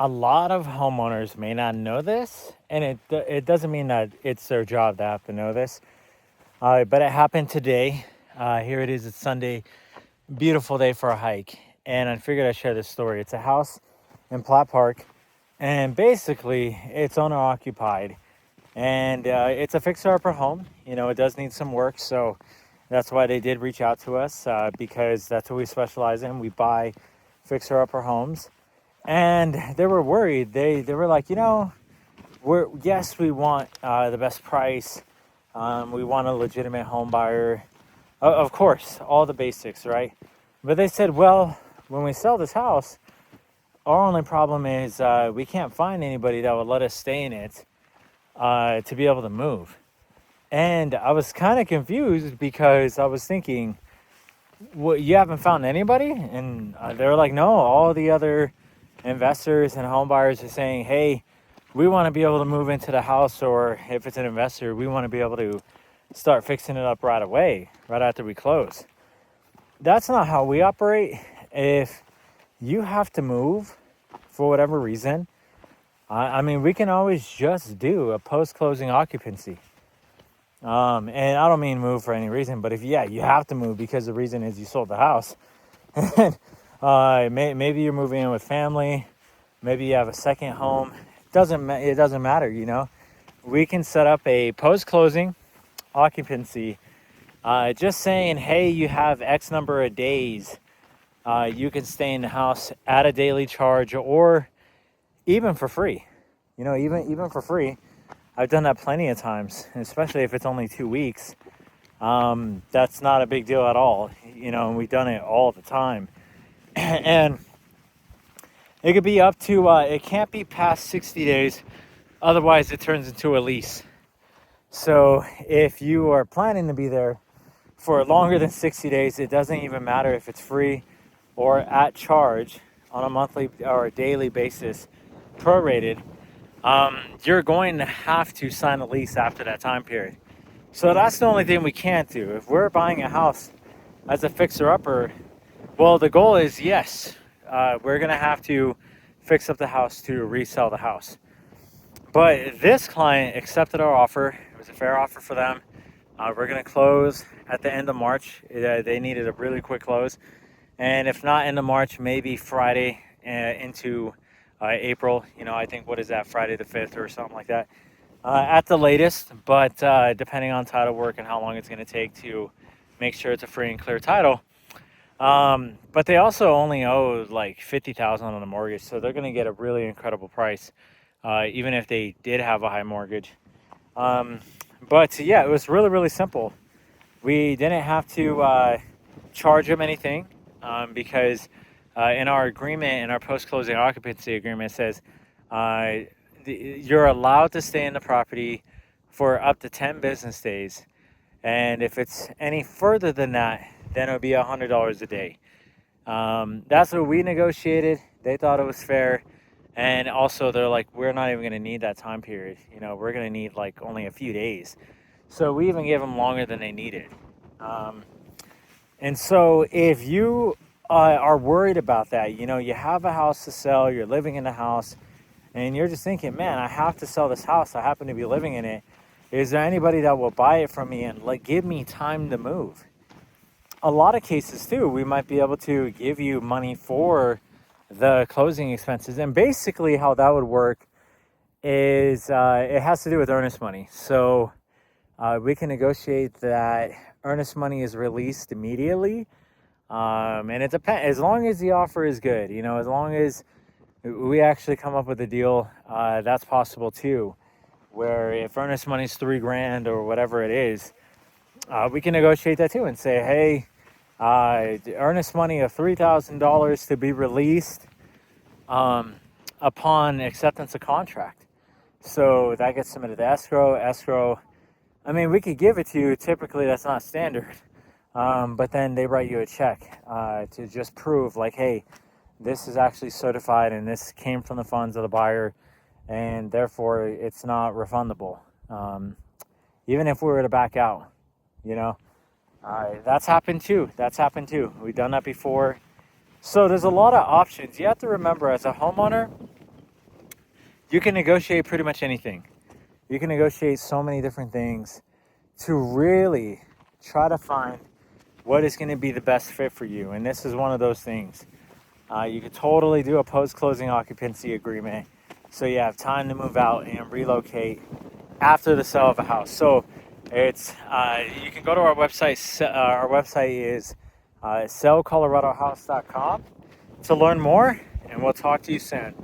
A lot of homeowners may not know this, and it doesn't mean that it's their job to have to know this. But it happened today. Here it is. It's Sunday. Beautiful day for a hike, and I figured I'd share this story. It's a house in Platt Park, and basically it's owner occupied, and it's a fixer-upper home. You know, it does need some work, so that's why they did reach out to us, because that's what we specialize in. We buy fixer-upper homes. And they were worried. They were like, we want the best price. We want a legitimate home buyer. Of course, all the basics, right? But they said, well, when we sell this house, our only problem is we can't find anybody that would let us stay in it to be able to move. And I was kind of confused because I was thinking, what, you haven't found anybody? And they were like, no, all the other investors and home buyers are saying, hey, we want to be able to move into the house, or if it's an investor, we want to be able to start fixing it up right away, right after we close. That's not how we operate. If you have to move for whatever reason, I mean, we can always just do a post-closing occupancy. And I don't mean move for any reason, but if, you have to move because the reason is you sold the house. Maybe you're moving in with family. Maybe you have a second home. It doesn't matter, We can set up a post-closing occupancy. Just saying, hey, you have X number of days. You can stay in the house at a daily charge, or even for free. Even for free. I've done that plenty of times, especially if it's only 2 weeks. That's not a big deal at all. And we've done it all the time. And it could be up to, it can't be past 60 days. Otherwise, it turns into a lease. So if you are planning to be there for longer than 60 days, it doesn't even matter if it's free or at charge on a monthly or a daily basis, prorated. You're going to have to sign a lease after that time period. So that's the only thing we can't do. If we're buying a house as a fixer-upper, well, the goal is, yes, we're going to have to fix up the house to resell the house. But this client accepted our offer. It was a fair offer for them. We're going to close at the end of March. They needed a really quick close. And if not end of March, maybe Friday into April. I think, what is that, Friday the 5th or something like that at the latest. But depending on title work and how long it's going to take to make sure it's a free and clear title. But they also only owe like $50,000 on the mortgage, so they're going to get a really incredible price, even if they did have a high mortgage. But it was really, really simple. We didn't have to charge them anything, because in our agreement, in our post-closing occupancy agreement, it says you're allowed to stay in the property for up to 10 business days. And if it's any further than that, then it would be $100 a day. That's what we negotiated. They thought it was fair. And also, they're like, we're not even going to need that time period. We're going to need like only a few days. So we even gave them longer than they needed. And so if you are worried about that, you have a house to sell, you're living in the house, and you're just thinking, man, I have to sell this house. I happen to be living in it. Is there anybody that will buy it from me and give me time to move? A lot of cases too, we might be able to give you money for the closing expenses. And basically how that would work is it has to do with earnest money. So we can negotiate that earnest money is released immediately. And it depends, as long as the offer is good, as long as we actually come up with a deal, that's possible too. Where if earnest money is $3,000 or whatever it is, we can negotiate that too and say, hey, the earnest money of $3,000 to be released upon acceptance of contract. So that gets submitted to escrow. I mean, we could give it to you. Typically, that's not standard. But then they write you a check to just prove, like, hey, this is actually certified and this came from the funds of the buyer, and therefore it's not refundable. Even if we were to back out, that's happened too. We've done that before. So there's a lot of options. You have to remember, as a homeowner, you can negotiate pretty much anything. You can negotiate so many different things to really try to find what is going to be the best fit for you. And this is one of those things. You could totally do a post-closing occupancy agreement so you have time to move out and relocate after the sale of a house. So it's you can go to our website. Our website is sellcoloradohouse.com to learn more, and we'll talk to you soon.